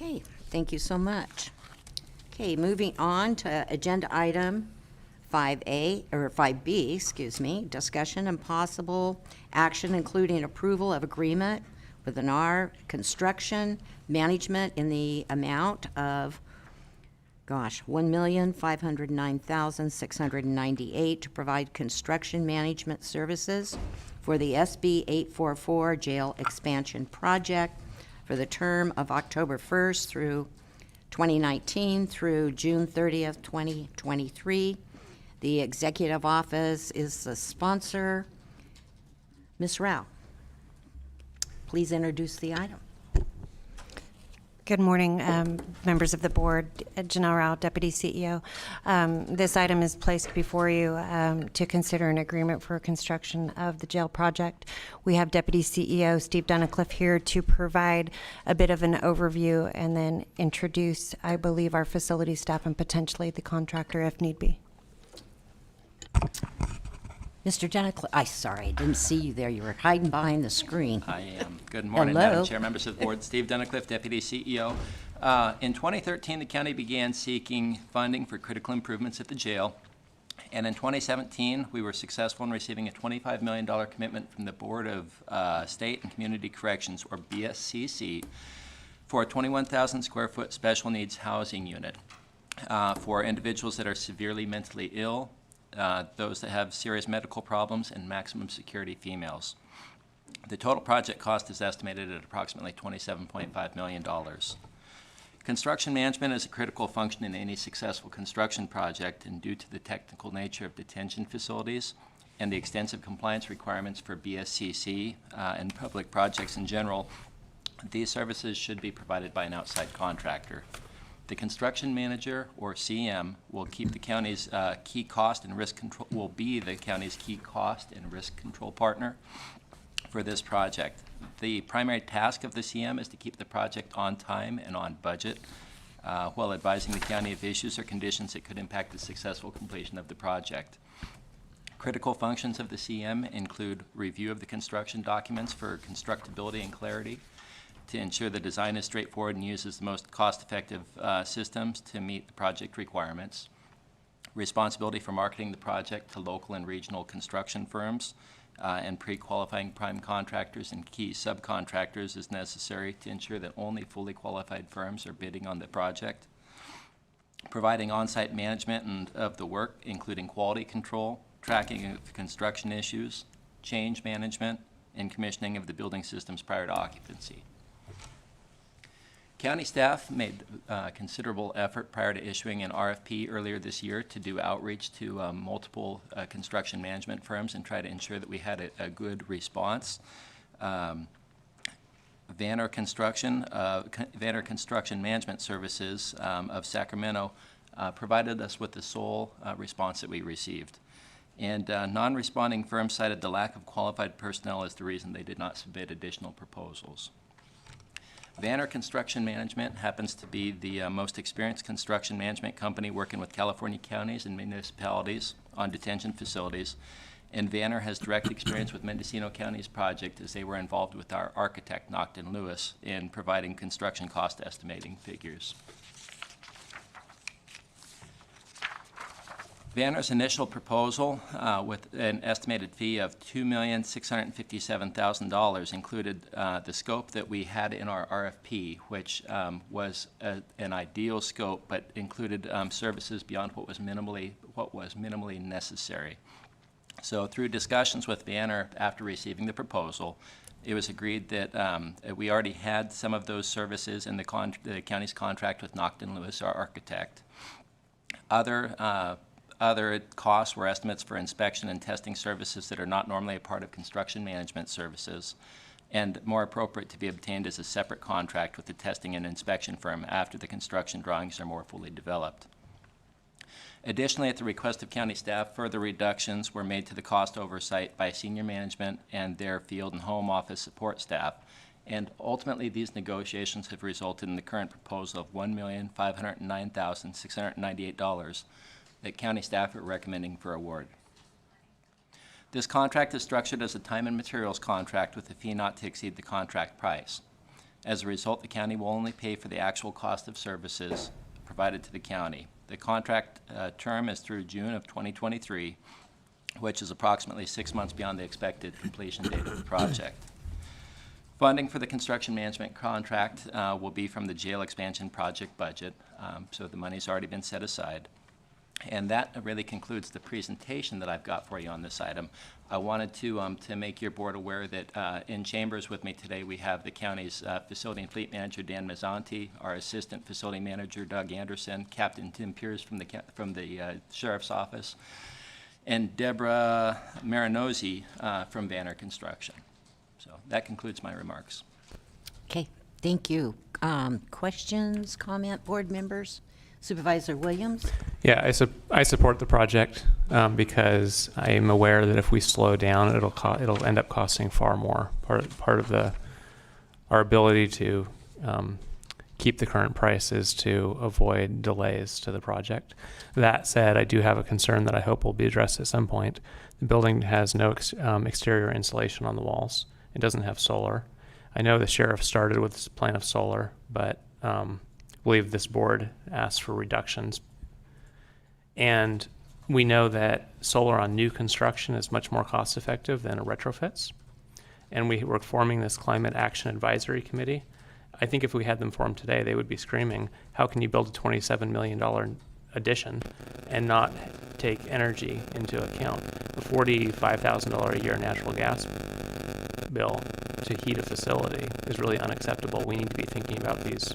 Okay, thank you so much. Okay, moving on to agenda item 5A, or 5B, excuse me, discussion and possible action including approval of agreement with Vanir Construction Management in the amount of, $1,509,698 to provide construction management services for the SB 844 jail expansion project for the term of October 1st through 2019 through June 30th, 2023. The executive office is the sponsor. Ms. Rao, please introduce the item. Good morning, members of the board. Janelle Rao, Deputy CEO. This item is placed before you to consider an agreement for construction of the jail project. We have Deputy CEO Steve Dunnicliff here to provide a bit of an overview and then introduce, I believe, our facility staff and potentially the contractor if need be. Mr. Dunnicliff, I didn't see you there. You were hiding behind the screen. I am. Good morning, Hello. Madam Chair, members of the board. Steve Dunnicliff, Deputy CEO. In 2013, the county began seeking funding for critical improvements at the jail. And in 2017, we were successful in receiving a $25 million commitment from the Board of State and Community Corrections, or BSCC, for a 21,000 square foot special needs housing unit for individuals that are severely mentally ill, those that have serious medical problems, and maximum security females. The total project cost is estimated at approximately $27.5 million. Construction management is a critical function in any successful construction project, and due to the technical nature of detention facilities and the extensive compliance requirements for BSCC and public projects in general, these services should be provided by an outside contractor. The construction manager, or CM, will keep the county's key cost and risk control, will be the county's key cost and risk control partner for this project. The primary task of the CM is to keep the project on time and on budget while advising the county of issues or conditions that could impact the successful completion of the project. Critical functions of the CM include review of the construction documents for constructability and clarity, to ensure the design is straightforward and uses the most cost-effective systems to meet the project requirements. Responsibility for marketing the project to local and regional construction firms and pre-qualifying prime contractors and key subcontractors is necessary to ensure that only fully qualified firms are bidding on the project. Providing on-site management of the work, including quality control, tracking of construction issues, change management, and commissioning of the building systems prior to occupancy. County staff made considerable effort prior to issuing an RFP earlier this year to do outreach to multiple construction management firms and try to ensure that we had a good response. Vanir Construction Management Services of Sacramento provided us with the sole response that we received. And non-responding firms cited the lack of qualified personnel as the reason they did not submit additional proposals. Vanir Construction Management happens to be the most experienced construction management company working with California counties and municipalities on detention facilities, and Vanir has direct experience with Mendocino County's project as they were involved with our architect, Nocton Lewis, in providing construction cost estimating figures. Vanir's initial proposal with an estimated fee of $2,657,000 included the scope that we had in our RFP, which was an ideal scope, but included services beyond what was minimally necessary. So through discussions with Vanir after receiving the proposal, it was agreed that we already had some of those services in the county's contract with Nocton Lewis, our architect. Other costs were estimates for inspection and testing services that are not normally a part of construction management services, and more appropriate to be obtained as a separate contract with the testing and inspection firm after the construction drawings are more fully developed. Additionally, at the request of county staff, further reductions were made to the cost oversight by senior management and their field and home office support staff. And ultimately, these negotiations have resulted in the current proposal of $1,509,698 that county staff are recommending for award. This contract is structured as a time and materials contract with a fee not to exceed the contract price. As a result, the county will only pay for the actual cost of services provided to the county. The contract term is through June of 2023, which is approximately 6 months beyond the expected completion date of the project. Funding for the construction management contract will be from the jail expansion project budget, so the money's already been set aside. And that really concludes the presentation that I've got for you on this item. I wanted to make your board aware that in chambers with me today, we have the county's facility and fleet manager, Dan Mazzanti, our assistant facility manager, Doug Anderson, Captain Tim Pierce from the sheriff's office, and Deborah Marinozzi from Vanir Construction. So that concludes my remarks. Okay, thank you. Questions, comment, board members? Supervisor Williams? Yeah, I support the project because I am aware that if we slow down, it'll end up costing far more. Part of our ability to keep the current price is to avoid delays to the project. That said, I do have a concern that I hope will be addressed at some point. The building has no exterior insulation on the walls. It doesn't have solar. I know the sheriff started with this plan of solar, but I believe this board asked for reductions. And we know that solar on new construction is much more cost effective than a retrofits. And we're forming this Climate Action Advisory Committee. I think if we had them formed today, they would be screaming, how can you build a $27 million addition and not take energy into account? A $45,000 a year natural gas bill to heat a facility is really unacceptable. We need to be thinking about these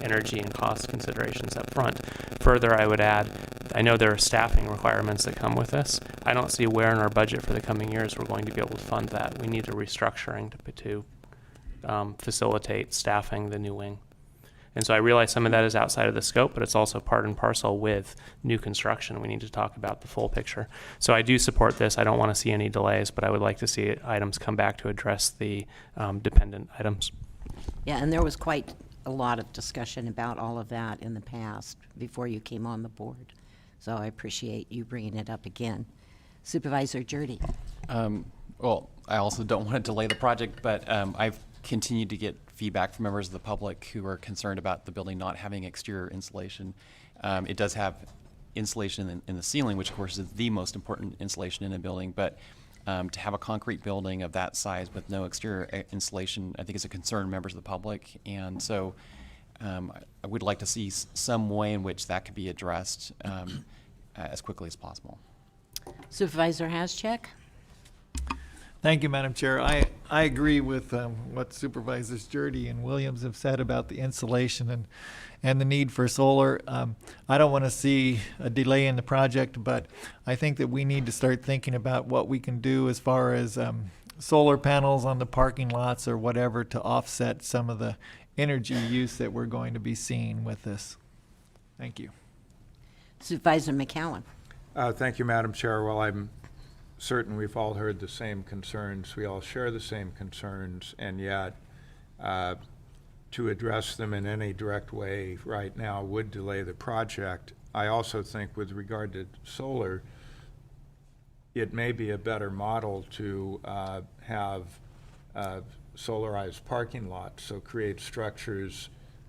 energy and cost considerations up front. Further, I would add, I know there are staffing requirements that come with this. I don't see where in our budget for the coming years we're going to be able to fund that. We need a restructuring to facilitate staffing the new wing. And so I realize some of that is outside of the scope, but it's also part and parcel with new construction. We need to talk about the full picture. So I do support this. I don't want to see any delays, but I would like to see items come back to address the dependent items. Yeah, and there was quite a lot of discussion about all of that in the past before you came on the board. So I appreciate you bringing it up again. Supervisor Jurdy. Well, I also don't want to delay the project, but I've continued to get feedback from members of the public who are concerned about the building not having exterior insulation. It does have insulation in the ceiling, which of course is the most important insulation in a building, but to have a concrete building of that size with no exterior insulation, I think is a concern of members of the public. And so I would like to see some way in which that could be addressed as quickly as possible. Supervisor Haschek. Thank you, Madam Chair. I agree with what Supervisors Jurdy and Williams have said about the insulation and the need for solar. I don't want to see a delay in the project, but I think that we need to start thinking about what we can do as far as solar panels on the parking lots or whatever to offset some of the energy use that we're going to be seeing with this. Thank you. Supervisor McCowan. Thank you, Madam Chair. Well, I'm certain we've all heard the same concerns. We all share the same concerns, and yet to address them in any direct way right now would delay the project. I also think with regard to solar, it may be a better model to have solarized parking lots, so create structures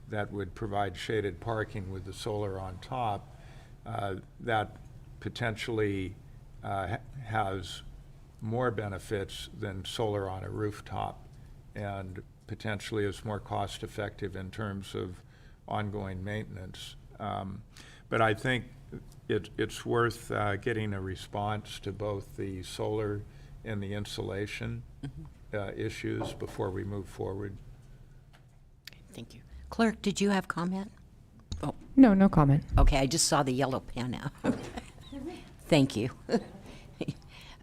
that would provide shaded parking with the solar on top. That potentially has more benefits than solar on a rooftop, and potentially is more cost effective in terms of ongoing maintenance. But I think it's worth getting a response to both the solar and the insulation issues before we move forward. Thank you. Clerk, did you have comment? Oh, No, no comment. okay, I just saw the yellow pen out. Thank you.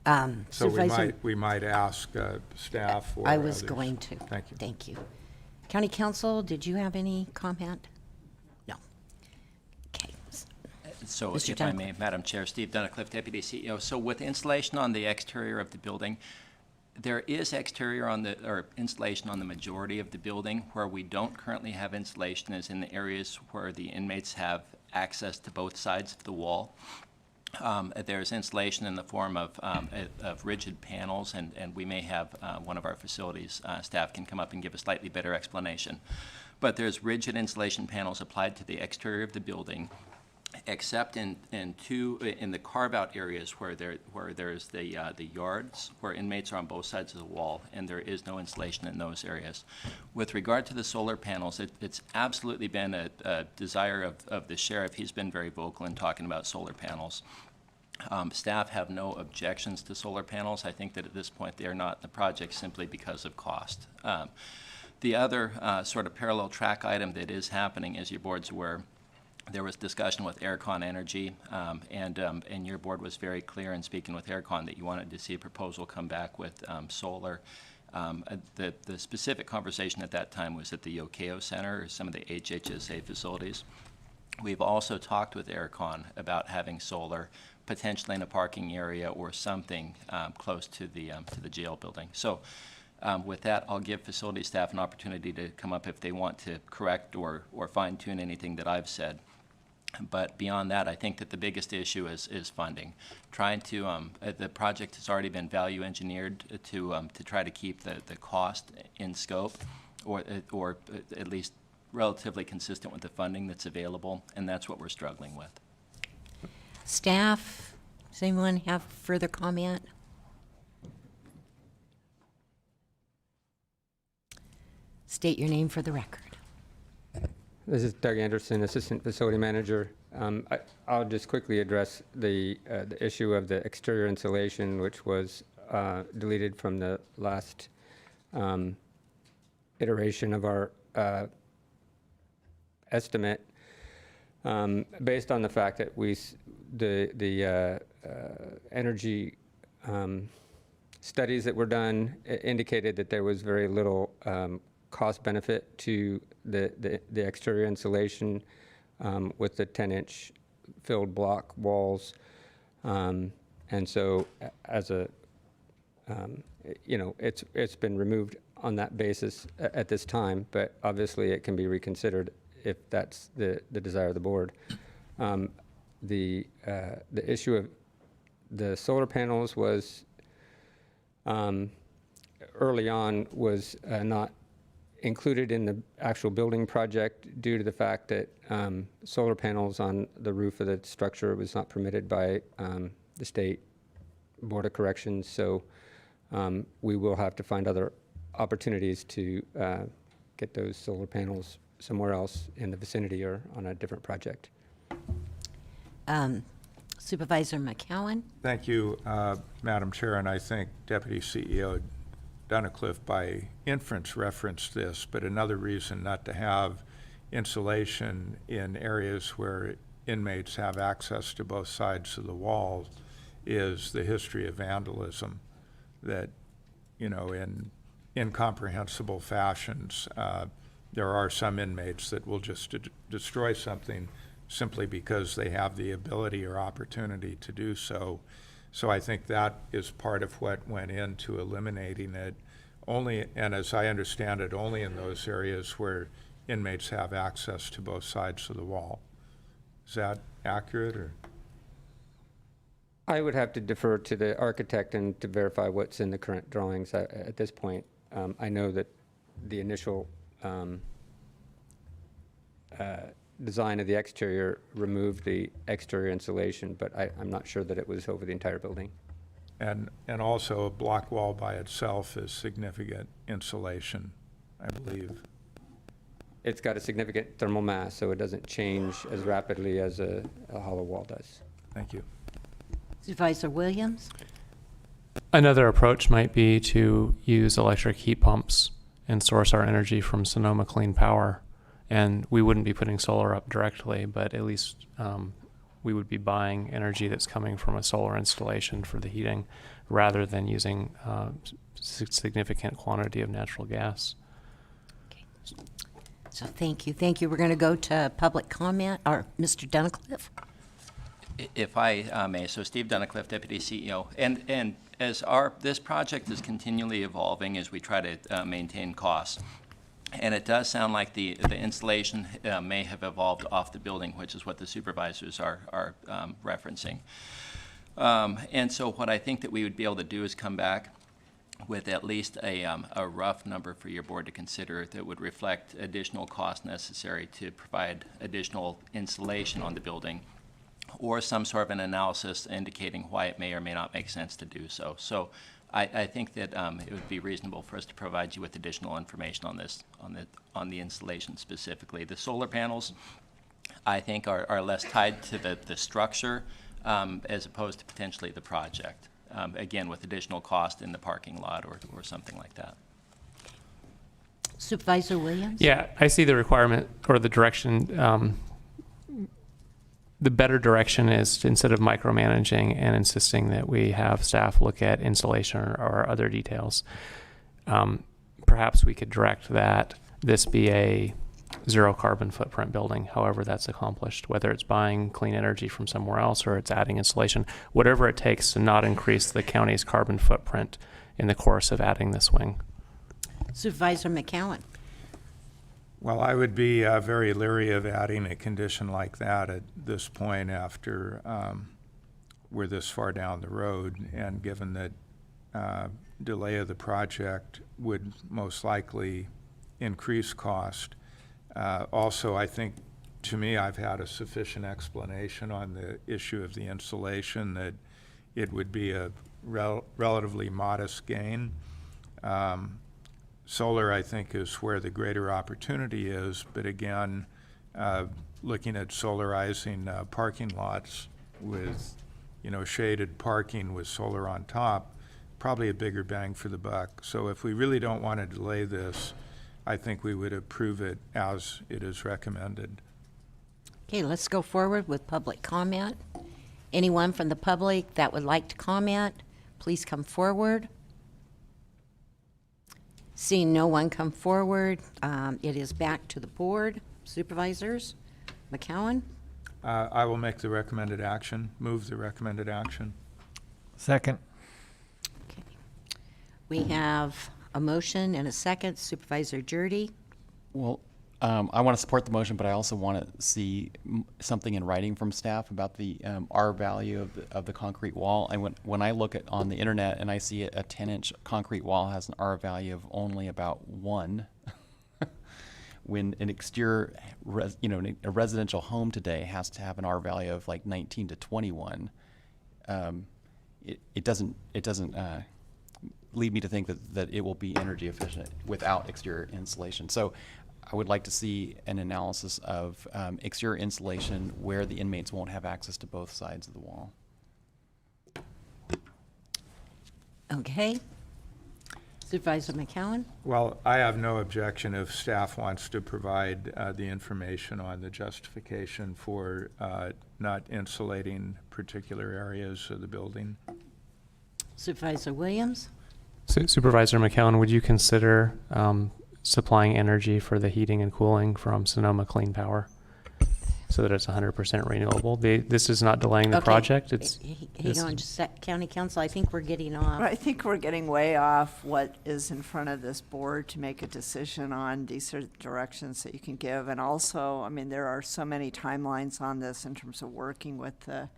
So Supervisor, we might ask staff or I was others. going to. Thank you. Thank you. County Council, did you have any comment? No. Okay. So Mr. if I Duncliffe. may, Madam Chair, Steve Duncliffe, Deputy CEO. So with insulation on the exterior of the building, there is exterior or insulation on the majority of the building. Where we don't currently have insulation is in the areas where the inmates have access to both sides of the wall. There's installation in the form of rigid panels, and we may have one of our facilities staff can come up and give a slightly better explanation. But there's rigid insulation panels applied to the exterior of the building, except in the carve-out areas where there's the yards where inmates are on both sides of the wall, and there is no insulation in those areas. With regard to the solar panels, it's absolutely been a desire of the sheriff. He's been very vocal in talking about solar panels. Staff have no objections to solar panels. I think that at this point they are not in the project simply because of cost. The other sort of parallel track item that is happening, as your board's aware, there was discussion with Aircon Energy, and your board was very clear in speaking with Aircon that you wanted to see a proposal come back with solar. The specific conversation at that time was at the Yokeo Center or some of the HHSA facilities. We've also talked with Aircon about having solar potentially in a parking area or something close to the jail building. So with that, I'll give facility staff an opportunity to come up if they want to correct or fine-tune anything that I've said. But beyond that, I think that the biggest issue is funding. Trying to, the project has already been value engineered to try to keep the cost in scope, or at least relatively consistent with the funding that's available, and that's what we're struggling with. Staff, does anyone have further comment? State your name for the record. This is Doug Anderson, Assistant Facility Manager. I'll just quickly address the issue of the exterior insulation, which was deleted from the last iteration of our estimate, based on the fact that the energy studies that were done indicated that there was very little cost benefit to the exterior insulation with the 10-inch filled block walls, and so as a it's been removed on that basis at this time, but obviously it can be reconsidered if that's the desire of the board. The issue of the solar panels was early on was not included in the actual building project due to the fact that solar panels on the roof of the structure was not permitted by the State Board of Corrections. So we will have to find other opportunities to get those solar panels somewhere else in the vicinity or on a different project. Supervisor McCowan? Thank you, Madam Chair, and I think Deputy CEO Dunnacliff by inference referenced this, but another reason not to have insulation in areas where inmates have access to both sides of the wall is the history of vandalism that, in incomprehensible fashions, there are some inmates that will just destroy something simply because they have the ability or opportunity to do so. So I think that is part of what went into eliminating it, only, and as I understand it, only in those areas where inmates have access to both sides of the wall. Is that accurate, or? I would have to defer to the architect and to verify what's in the current drawings at this point. I know that the initial design of the exterior removed the exterior insulation, but I'm not sure that it was over the entire building. And also a block wall by itself is significant insulation, I believe. It's got a significant thermal mass, so it doesn't change as rapidly as a hollow wall does. Thank you. Supervisor Williams? Another approach might be to use electric heat pumps and source our energy from Sonoma Clean Power. And we wouldn't be putting solar up directly, but at least we would be buying energy that's coming from a solar installation for the heating rather than using significant quantity of natural gas. Okay. So thank you. Thank you. We're going to go to public comment. Or Mr. Dunnacliff? If I may, so Steve Dunnacliff, Deputy CEO, and as this project is continually evolving as we try to maintain costs, And it does sound like the installation may have evolved off the building, which is what the supervisors are referencing. And so what I think that we would be able to do is come back with at least a rough number for your board to consider that would reflect additional costs necessary to provide additional insulation on the building, or some sort of an analysis indicating why it may or may not make sense to do so. So I think that it would be reasonable for us to provide you with additional information on this, on the installation specifically. The solar panels, I think, are less tied to the structure as opposed to potentially the project. Again, with additional cost in the parking lot or something like that. Supervisor Williams? Yeah, I see the requirement or the direction. The better direction is to, instead of micromanaging and insisting that we have staff look at installation or other details, perhaps we could direct that this be a zero carbon footprint building, however that's accomplished, whether it's buying clean energy from somewhere else or it's adding insulation, whatever it takes to not increase the county's carbon footprint in the course of adding this wing. Supervisor McCowan? Well, I would be very leery of adding a condition like that at this point after we're this far down the road, and given that delay of the project would most likely increase cost. Also, I think, to me, I've had a sufficient explanation on the issue of the insulation that it would be a relatively modest gain. Solar, I think, is where the greater opportunity is, but again, looking at solarizing parking lots with, shaded parking with solar on top, probably a bigger bang for the buck. So if we really don't want to delay this, I think we would approve it as it is recommended. Okay, let's go forward with public comment. Anyone from the public that would like to comment, please come forward. Seeing no one come forward, it is back to the board. Supervisors, McCowan? I will make the recommended action, move the recommended action. Second. Okay. We have a motion and a second. Supervisor Jurdy? Well, I want to support the motion, but I also want to see something in writing from staff about the R value of the concrete wall. And when I look at on the internet and I see a 10-inch concrete wall has an R value of only about 1, when an exterior, a residential home today has to have an R value of like 19 to 21, it doesn't lead me to think that it will be energy efficient without exterior insulation. So I would like to see an analysis of exterior insulation where the inmates won't have access to both sides of the wall. Okay. Supervisor McCowan? Well, I have no objection if staff wants to provide the information on the justification for not insulating particular areas of the building. Supervisor Williams? Supervisor McCowan, would you consider supplying energy for the heating and cooling from Sonoma Clean Power so that it's 100% renewable? This is not delaying the Okay. project. Hang on, just a sec. County Council, I think we're getting off. I think we're getting way off what is in front of this board to make a decision on. These are the directions that you can give. And also, I mean, there are so many timelines on this in terms of working with the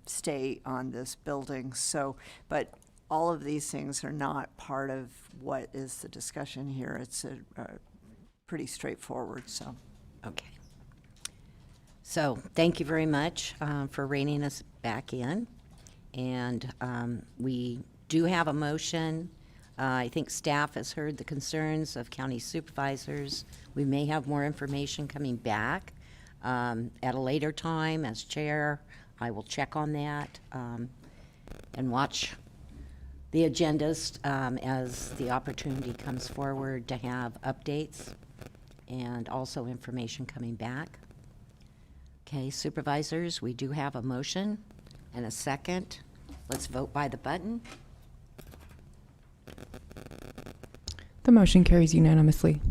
state on this building. So, but all of these things are not part of what is the discussion here. It's pretty straightforward, so. Okay. So thank you very much for reining us back in. And we do have a motion. I think staff has heard the concerns of county supervisors. We may have more information coming back at a later time. As chair, I will check on that and watch the agendas as the opportunity comes forward to have updates and also information coming back. Okay, supervisors, we do have a motion and a second. Let's vote by the button. The motion carries unanimously.